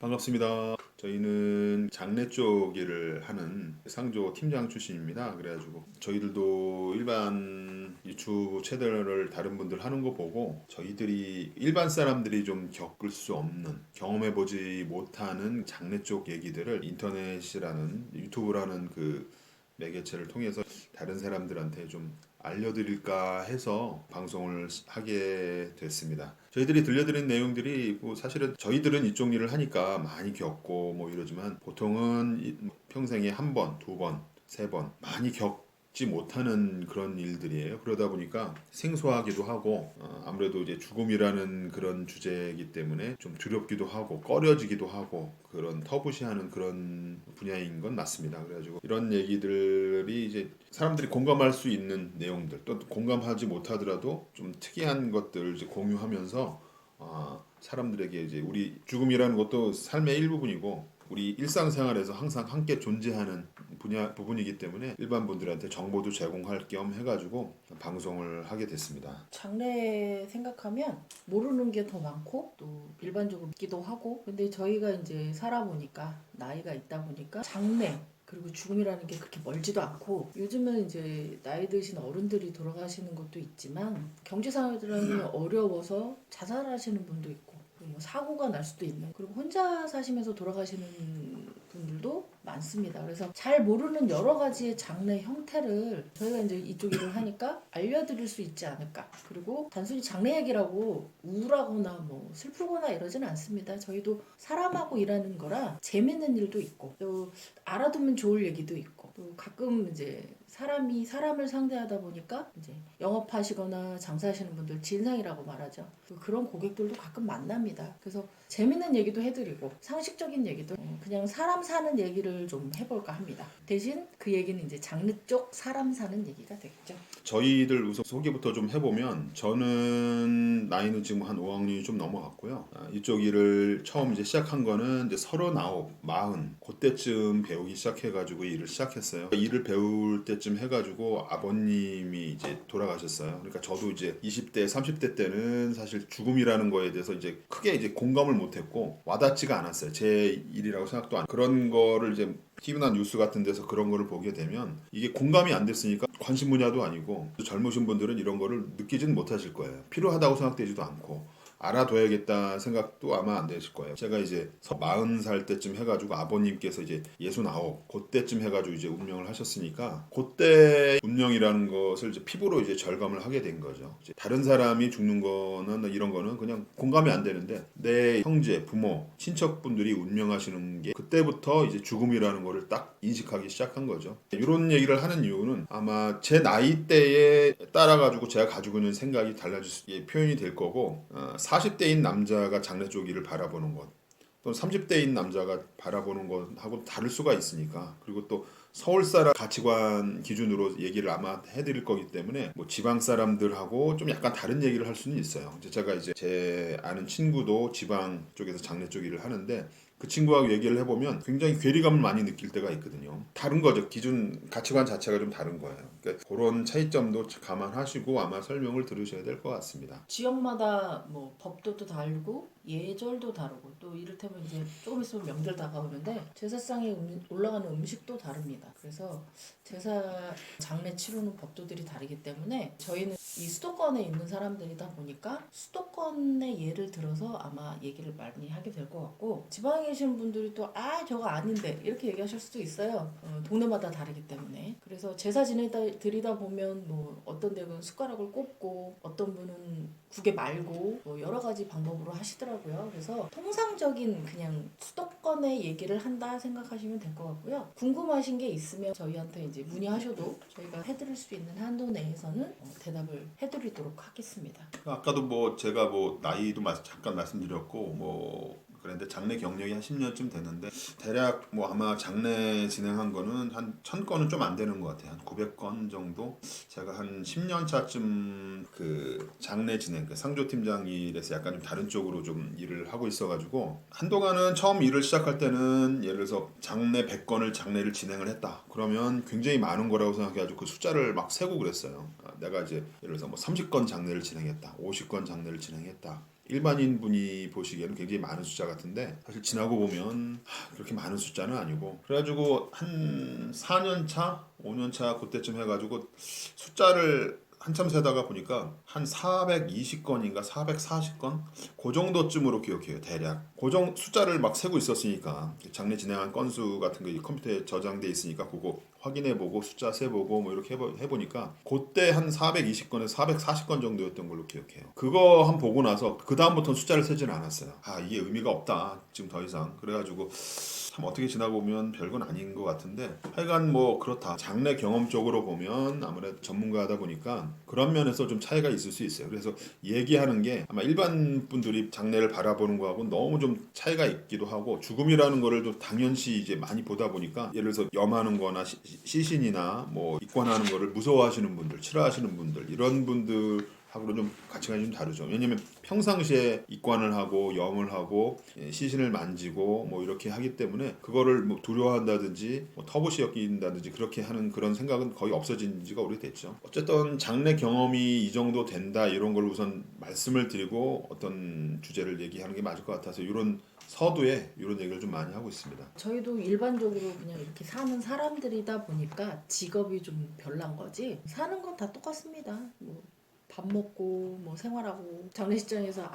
반갑습니다. 저희는 장례 쪽 일을 하는 상조 팀장 출신입니다. 그래가지고 저희들도 일반 유튜브 채널을 다른 분들 하는 거 보고 저희들이 일반 사람들이 좀 겪을 수 없는 경험해보지 못하는 장례 쪽 얘기들을 인터넷이라는 유튜브라는 그 매개체를 통해서 다른 사람들한테 좀 알려드릴까 해서 방송을 하게 됐습니다. 저희들이 들려드린 내용들이 뭐 사실은 저희들은 이쪽 일을 하니까 많이 겪고 뭐 이러지만 보통은 평생에 한 번, 두 번, 세 번 많이 겪지 못하는 그런 일들이에요. 그러다 보니까 생소하기도 하고 아무래도 이제 죽음이라는 그런 주제이기 때문에 좀 두렵기도 하고 꺼려지기도 하고 그런 터부시하는 그런 분야인 건 맞습니다. 그래가지고 이런 얘기들이 이제 사람들이 공감할 수 있는 내용들 또 공감하지 못하더라도 좀 특이한 것들 이제 공유하면서 사람들에게 이제 우리 죽음이라는 것도 삶의 일부분이고 우리 일상생활에서 항상 함께 존재하는 부분이기 때문에 일반 분들한테 정보도 제공할 겸 해가지고 방송을 하게 됐습니다. 장래 생각하면 모르는 게 더 많고 또 일반적으로 있기도 하고, 근데 저희가 이제 살아보니까 나이가 있다 보니까 장래 그리고 죽음이라는 게 그렇게 멀지도 않고, 요즘은 이제 나이 드신 어른들이 돌아가시는 것도 있지만 경제 상황이 어려워서 자살하시는 분도 있고, 그리고 뭐 사고가 날 수도 있는, 그리고 혼자 사시면서 돌아가시는 분들도 많습니다. 그래서 잘 모르는 여러 가지의 장래 형태를 저희가 이제 이쪽 일을 하니까 알려드릴 수 있지 않을까. 그리고 단순히 장래 얘기라고 우울하거나 뭐 슬프거나 이러지는 않습니다. 저희도 사람하고 일하는 거라 재밌는 일도 있고 또 알아두면 좋을 얘기도 있고, 또 가끔 이제 사람이 사람을 상대하다 보니까 이제 영업하시거나 장사하시는 분들 진상이라고 말하죠. 그런 고객들도 가끔 만납니다. 그래서 재밌는 얘기도 해드리고 상식적인 얘기도, 그냥 사람 사는 얘기를 좀 해볼까 합니다. 대신 그 얘기는 이제 장르 쪽 사람 사는 얘기가 되겠죠. 저희들 우선 소개부터 좀 해보면 저는 나이는 지금 한 5학년이 좀 넘어갔고요. 이쪽 일을 처음 이제 시작한 거는 이제 39, 40 그때쯤 배우기 시작해가지고 일을 시작했어요. 일을 배울 때쯤 해가지고 아버님이 이제 돌아가셨어요. 그러니까 저도 이제 20대, 30대 때는 사실 죽음이라는 거에 대해서 이제 크게 이제 공감을 못했고 와닿지가 않았어요. 제 일이라고 생각도 안. 그런 거를 이제 TV나 뉴스 같은 데서 그런 거를 보게 되면 이게 공감이 안 됐으니까 관심 분야도 아니고 젊으신 분들은 이런 거를 느끼지는 못하실 거예요. 필요하다고 생각되지도 않고 알아둬야겠다 생각도 아마 안 되실 거예요. 제가 이제 40살 때쯤 해가지고 아버님께서 이제 69 그때쯤 해가지고 이제 운명을 하셨으니까 그때 운명이라는 것을 이제 피부로 이제 절감을 하게 된 거죠. 이제 다른 사람이 죽는 거는 이런 거는 그냥 공감이 안 되는데 내 형제, 부모, 친척분들이 운명하시는 게 그때부터 이제 죽음이라는 거를 딱 인식하기 시작한 거죠. 이런 얘기를 하는 이유는 아마 제 나이대에 따라가지고 제가 가지고 있는 생각이 달라질 수, 표현이 될 거고 40대인 남자가 장래 쪽 일을 바라보는 것 또 30대인 남자가 바라보는 것하고 다를 수가 있으니까, 그리고 또 서울 사람 가치관 기준으로 얘기를 아마 해드릴 거기 때문에 뭐 지방 사람들하고 좀 약간 다른 얘기를 할 수는 있어요. 제가 이제 제 아는 친구도 지방 쪽에서 장례 쪽 일을 하는데 그 친구하고 얘기를 해보면 굉장히 괴리감을 많이 느낄 때가 있거든요. 다른 거죠. 기준 가치관 자체가 좀 다른 거예요. 그러니까 그런 차이점도 감안하시고 아마 설명을 들으셔야 될 것 같습니다. 지역마다 뭐 법도도 다르고 예절도 다르고, 또 이를테면 이제 조금 있으면 명절 다가오는데 제사상에 올라가는 음식도 다릅니다. 그래서 제사 장례 치르는 법도들이 다르기 때문에 저희는 이 수도권에 있는 사람들이다 보니까 수도권의 예를 들어서 아마 얘기를 많이 하게 될 것 같고, 지방에 계신 분들이 또 저거 아닌데 이렇게 얘기하실 수도 있어요. 동네마다 다르기 때문에. 그래서 제사 드리다 보면 뭐 어떤 데는 숟가락을 꼽고 어떤 분은 국에 말고 뭐 여러 가지 방법으로 하시더라고요. 그래서 통상적인 그냥 수도권의 얘기를 한다 생각하시면 될 것 같고요. 궁금하신 게 있으면 저희한테 이제 문의하셔도 저희가 해드릴 수 있는 한도 내에서는 대답을 해드리도록 하겠습니다. 아까도 뭐 제가 뭐 나이도 잠깐 말씀드렸고 뭐 그런데 장례 경력이 한 10년쯤 됐는데 대략 뭐 아마 장례 진행한 거는 한 1000건은 좀 안 되는 것 같아요. 한 900건 정도. 제가 한 10년 차쯤 그 장례 진행, 그 상조팀장 일에서 약간 좀 다른 쪽으로 좀 일을 하고 있어가지고 한동안은 처음 일을 시작할 때는 예를 들어서 장례 100건을 장례를 진행을 했다. 그러면 굉장히 많은 거라고 생각해가지고 그 숫자를 막 세고 그랬어요. 내가 이제 예를 들어서 뭐 30건 장례를 진행했다, 50건 장례를 진행했다. 일반인 분이 보시기에는 굉장히 많은 숫자 같은데 사실 지나고 보면 그렇게 많은 숫자는 아니고 그래가지고 한 4년 차, 5년 차 그때쯤 해가지고 숫자를 한참 세다가 보니까 한 420건인가 440건 그 정도쯤으로 기억해요 대략. 고정 숫자를 막 세고 있었으니까 장례 진행한 건수 같은 거 컴퓨터에 저장돼 있으니까 그거 확인해보고 숫자 세보고 뭐 이렇게 해보니까 그때 한 420건에서 440건 정도였던 걸로 기억해요. 그거 한 보고 나서 그 다음부터는 숫자를 세지는 않았어요. 이게 의미가 없다 지금 더 이상. 그래가지고 참 어떻게 지나보면 별건 아닌 것 같은데 하여간 뭐 그렇다. 장래 경험적으로 보면 아무래도 전문가다 보니까 그런 면에서 좀 차이가 있을 수 있어요. 그래서 얘기하는 게 아마 일반 분들이 장래를 바라보는 거하고 너무 좀 차이가 있기도 하고 죽음이라는 거를 좀 당연시 이제 많이 보다 보니까 예를 들어서 염하는 거나 시신이나 뭐 입관하는 거를 무서워하시는 분들, 싫어하시는 분들 이런 분들 하고는 좀 가치관이 좀 다르죠. 왜냐면 평상시에 입관을 하고 염을 하고 시신을 만지고 뭐 이렇게 하기 때문에 그거를 뭐 두려워한다든지 뭐 터부시 여긴다든지 그렇게 하는 그런 생각은 거의 없어진 지가 오래됐죠. 어쨌든 장래 경험이 이 정도 된다 이런 걸 우선 말씀을 드리고 어떤 주제를 얘기하는 게 맞을 것 같아서 이런 서두에 이런 얘기를 좀 많이 하고 있습니다. 저희도 일반적으로 그냥 이렇게 사는 사람들이다 보니까 직업이 좀 별난 거지 사는 건 다 똑같습니다. 뭐 밥 먹고 뭐 생활하고 장례식장에서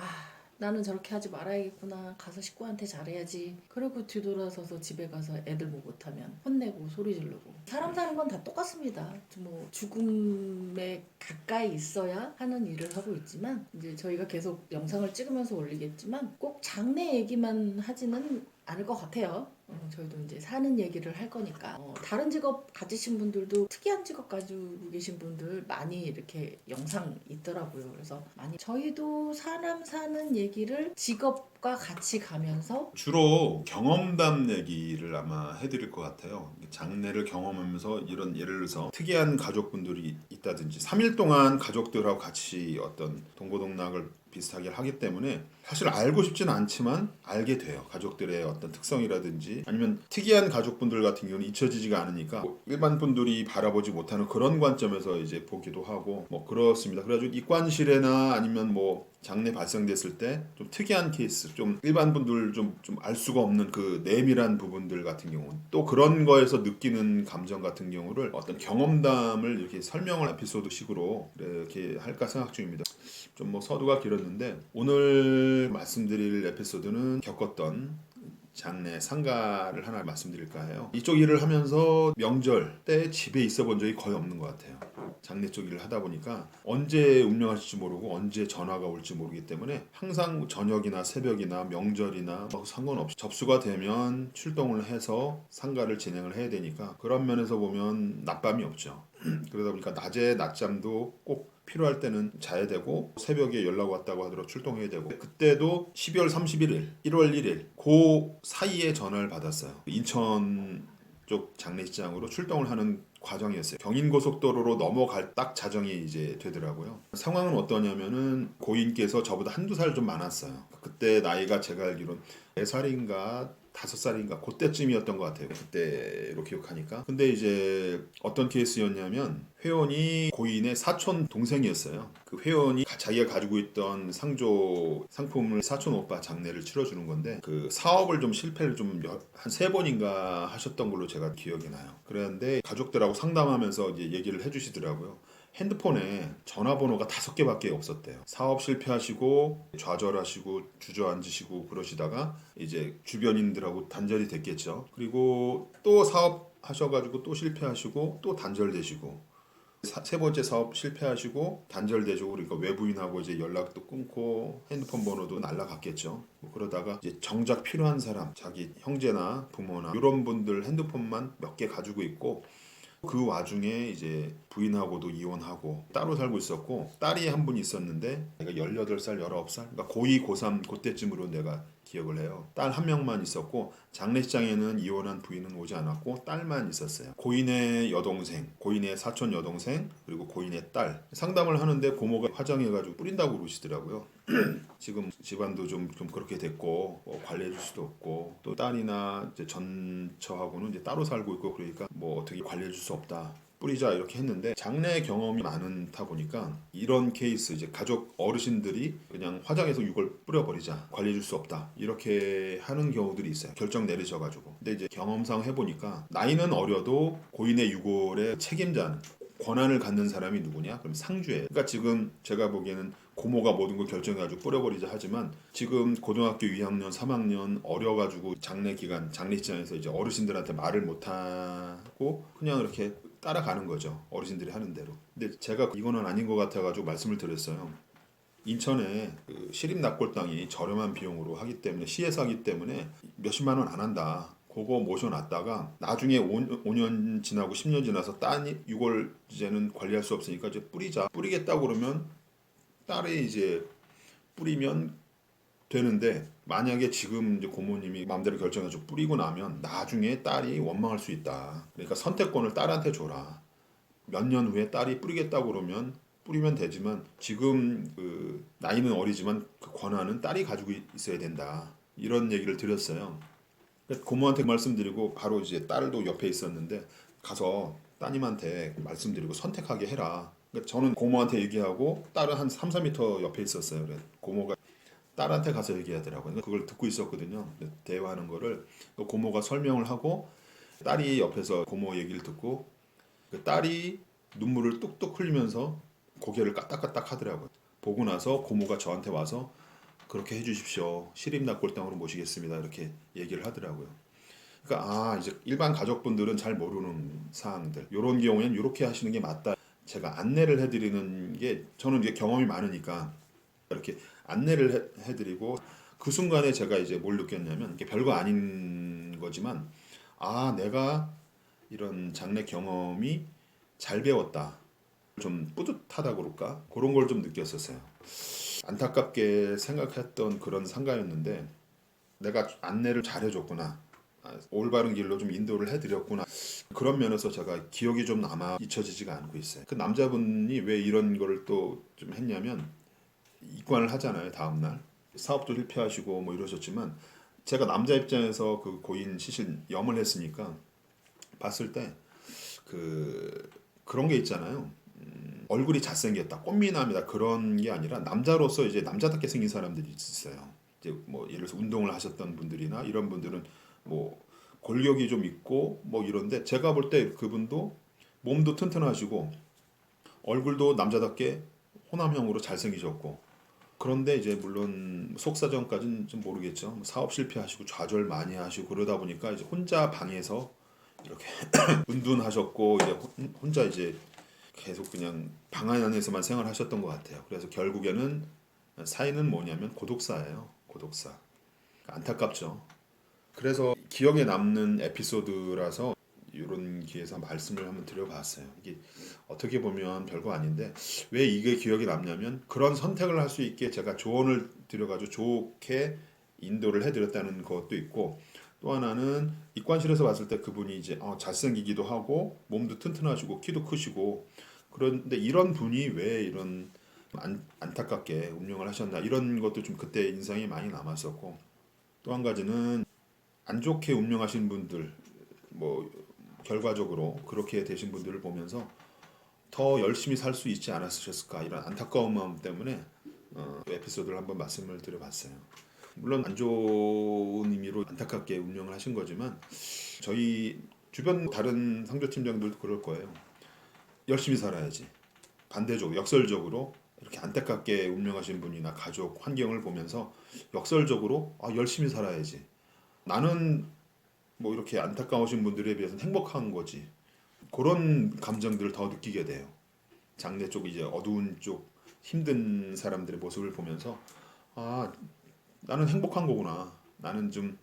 나는 저렇게 하지 말아야겠구나 가서 식구한테 잘해야지 그리고 뒤돌아서서 집에 가서 애들 뭐 못하면 혼내고 소리 지르고 사람 사는 건 다 똑같습니다. 뭐 죽음에 가까이 있어야 하는 일을 하고 있지만 이제 저희가 계속 영상을 찍으면서 올리겠지만 꼭 장례 얘기만 하지는 않을 것 같아요. 저희도 이제 사는 얘기를 할 거니까 다른 직업 가지신 분들도 특이한 직업 가지고 계신 분들 많이 이렇게 영상 있더라고요. 그래서 많이 저희도 사람 사는 얘기를 직업과 같이 가면서 주로 경험담 얘기를 아마 해드릴 것 같아요. 장례를 경험하면서 이런 예를 들어서 특이한 가족분들이 있다든지 3일 동안 가족들하고 같이 어떤 동고동락을 비슷하게 하기 때문에 사실 알고 싶지는 않지만 알게 돼요. 가족들의 어떤 특성이라든지 아니면 특이한 가족분들 같은 경우는 잊혀지지가 않으니까 뭐 일반 분들이 바라보지 못하는 그런 관점에서 이제 보기도 하고 뭐 그렇습니다. 그래가지고 입관실에나 아니면 뭐 장례 발생됐을 때 좀 특이한 케이스, 좀 일반 분들 좀 알 수가 없는 그 내밀한 부분들 같은 경우, 또 그런 거에서 느끼는 감정 같은 경우를 어떤 경험담을 이렇게 설명을 에피소드식으로 이렇게 할까 생각 중입니다. 좀 뭐 서두가 길었는데 오늘 말씀드릴 에피소드는 겪었던 장례 상가를 하나 말씀드릴까 해요. 이쪽 일을 하면서 명절 때 집에 있어 본 적이 거의 없는 것 같아요. 장례 쪽 일을 하다 보니까 언제 운명하실지 모르고 언제 전화가 올지 모르기 때문에 항상 저녁이나 새벽이나 명절이나 뭐 상관없이 접수가 되면 출동을 해서 상가를 진행을 해야 되니까 그런 면에서 보면 낮밤이 없죠. 그러다 보니까 낮에 낮잠도 꼭 필요할 때는 자야 되고 새벽에 연락 왔다고 하더라도 출동해야 되고 그때도 12월 31일, 1월 1일 그 사이에 전화를 받았어요. 인천 쪽 장례식장으로 출동을 하는 과정이었어요. 경인고속도로로 넘어갈 딱 자정이 이제 되더라고요. 상황은 어떠냐면은 고인께서 저보다 한두 살 좀 많았어요. 그때 나이가 제가 알기로는 4살인가 5살인가 그때쯤이었던 것 같아요. 그때로 기억하니까. 근데 이제 어떤 케이스였냐면 회원이 고인의 사촌 동생이었어요. 그 회원이 자기가 가지고 있던 상조 상품을 사촌 오빠 장례를 치러주는 건데 그 사업을 좀 실패를 좀 한 3번인가 하셨던 걸로 제가 기억이 나요. 그랬는데 가족들하고 상담하면서 이제 얘기를 해주시더라고요. 핸드폰에 전화번호가 5개밖에 없었대요. 사업 실패하시고 좌절하시고 주저앉으시고 그러시다가 이제 주변인들하고 단절이 됐겠죠. 그리고 또 사업 하셔가지고 또 실패하시고 또 단절되시고 세 번째 사업 실패하시고 단절되시고 그러니까 외부인하고 이제 연락도 끊고 핸드폰 번호도 날라갔겠죠. 뭐 그러다가 이제 정작 필요한 사람, 자기 형제나 부모나 이런 분들 핸드폰만 몇 개 가지고 있고 그 와중에 이제 부인하고도 이혼하고 따로 살고 있었고 딸이 한 분 있었는데 내가 18살, 19살 그러니까 고2, 고3 그때쯤으로 내가 기억을 해요. 딸 한 명만 있었고 장례식장에는 이혼한 부인은 오지 않았고 딸만 있었어요. 고인의 여동생, 고인의 사촌 여동생 그리고 고인의 딸 상담을 하는데 고모가 화장해가지고 뿌린다고 그러시더라고요. 지금 집안도 좀 그렇게 됐고 관리해 줄 수도 없고 또 딸이나 이제 전처하고는 이제 따로 살고 있고 그러니까 뭐 어떻게 관리해 줄 수 없다. 뿌리자 이렇게 했는데 장래 경험이 많다 보니까 이런 케이스 이제 가족 어르신들이 그냥 화장해서 이걸 뿌려버리자 관리해줄 수 없다 이렇게 하는 경우들이 있어요. 결정 내리셔가지고. 근데 이제 경험상 해보니까 나이는 어려도 고인의 유골의 책임자는 권한을 갖는 사람이 누구냐? 그럼 상주예요. 그러니까 지금 제가 보기에는 고모가 모든 걸 결정해가지고 뿌려버리자 하지만 지금 고등학교 2학년, 3학년 어려가지고 장례 기간, 장례식장에서 이제 어르신들한테 말을 못하고 그냥 이렇게 따라가는 거죠. 어르신들이 하는 대로. 근데 제가 이거는 아닌 것 같아가지고 말씀을 드렸어요. 인천에 그 시립 납골 땅이 저렴한 비용으로 하기 때문에 시에서 하기 때문에 몇십만 원 안 한다. 그거 모셔놨다가 나중에 5년 지나고 10년 지나서 딸이 이걸 이제는 관리할 수 없으니까 이제 뿌리자. 뿌리겠다고 그러면 딸이 이제 뿌리면 되는데 만약에 지금 이제 고모님이 마음대로 결정해서 뿌리고 나면 나중에 딸이 원망할 수 있다. 그러니까 선택권을 딸한테 줘라. 몇 년 후에 딸이 뿌리겠다고 그러면 뿌리면 되지만 지금 그 나이는 어리지만 그 권한은 딸이 가지고 있어야 된다. 이런 얘기를 드렸어요. 고모한테 말씀드리고 바로 이제 딸도 옆에 있었는데 가서 따님한테 말씀드리고 선택하게 해라. 그러니까 저는 고모한테 얘기하고 딸은 한 3, 4m 옆에 있었어요. 그래. 고모가 딸한테 가서 얘기하더라고요. 그걸 듣고 있었거든요. 대화하는 거를 고모가 설명을 하고 딸이 옆에서 고모 얘기를 듣고 그 딸이 눈물을 뚝뚝 흘리면서 고개를 까딱까딱 하더라고요. 보고 나서 고모가 저한테 와서 그렇게 해주십시오. 시립납골당으로 모시겠습니다. 이렇게 얘기를 하더라고요. 그러니까 이제 일반 가족분들은 잘 모르는 사항들. 이런 경우에는 이렇게 하시는 게 맞다. 제가 안내를 해드리는 게 저는 이제 경험이 많으니까 이렇게 안내를 해드리고 그 순간에 제가 이제 뭘 느꼈냐면 이게 별거 아닌 거지만 내가 이런 장래 경험이 잘 배웠다. 좀 뿌듯하다 그럴까? 그런 걸 좀 느꼈었어요. 안타깝게 생각했던 그런 상가였는데 내가 안내를 잘해줬구나. 올바른 길로 좀 인도를 해드렸구나. 그런 면에서 제가 기억이 좀 남아 잊혀지지가 않고 있어요. 그 남자분이 왜 이런 거를 또 좀 했냐면 입관을 하잖아요. 다음날 사업도 실패하시고 뭐 이러셨지만 제가 남자 입장에서 그 고인 시신 염을 했으니까 봤을 때 그런 게 있잖아요. 얼굴이 잘생겼다, 꽃미남이다 그런 게 아니라 남자로서 이제 남자답게 생긴 사람들이 있어요. 이제 뭐 예를 들어서 운동을 하셨던 분들이나 이런 분들은 뭐 골격이 좀 있고 뭐 이런데 제가 볼 때 그분도 몸도 튼튼하시고 얼굴도 남자답게 호남형으로 잘생기셨고 그런데 이제 물론 속사정까지는 좀 모르겠죠. 사업 실패하시고 좌절 많이 하시고 그러다 보니까 이제 혼자 방에서 이렇게 은둔하셨고 이제 혼자 이제 계속 그냥 방 안에서만 생활하셨던 것 같아요. 그래서 결국에는 사인은 뭐냐면 고독사예요. 고독사. 안타깝죠. 그래서 기억에 남는 에피소드라서 이런 기회에서 말씀을 한번 드려봤어요. 이게 어떻게 보면 별거 아닌데 왜 이게 기억에 남냐면 그런 선택을 할 수 있게 제가 조언을 드려가지고 좋게 인도를 해드렸다는 것도 있고 또 하나는 입관실에서 봤을 때 그분이 이제 잘생기기도 하고 몸도 튼튼하시고 키도 크시고 그런데 이런 분이 왜 이런 안타깝게 운명을 하셨나 이런 것도 좀 그때 인상이 많이 남았었고 또 한 가지는 안 좋게 운명하신 분들 뭐 결과적으로 그렇게 되신 분들을 보면서 더 열심히 살 수 있지 않았으셨을까 이런 안타까운 마음 때문에 에피소드를 한번 말씀을 드려봤어요. 물론 안 좋은 의미로 안타깝게 운명을 하신 거지만 저희 주변 다른 상조팀장들도 그럴 거예요. 열심히 살아야지. 반대적으로 역설적으로 이렇게 안타깝게 운명하신 분이나 가족 환경을 보면서 역설적으로 열심히 살아야지. 나는 뭐 이렇게 안타까우신 분들에 비해서는 행복한 거지. 그런 감정들을 더 느끼게 돼요. 장래 쪽 이제 어두운 쪽 힘든 사람들의 모습을 보면서 나는 행복한 거구나. 나는 좀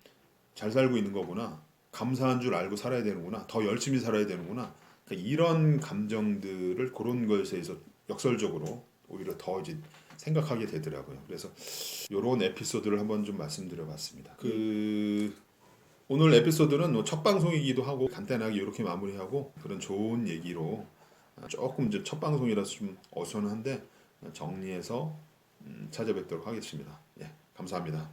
잘 살고 있는 거구나. 감사한 줄 알고 살아야 되는구나. 더 열심히 살아야 되는구나. 그러니까 이런 감정들을 그런 것에 서 역설적으로 오히려 더 이제 생각하게 되더라고요. 그래서 이런 에피소드를 한번 좀 말씀드려봤습니다. 오늘 에피소드는 첫 방송이기도 하고 간단하게 이렇게 마무리하고 그런 좋은 얘기로 조금 이제 첫 방송이라서 좀 어수선한데 정리해서 찾아뵙도록 하겠습니다. 예, 감사합니다.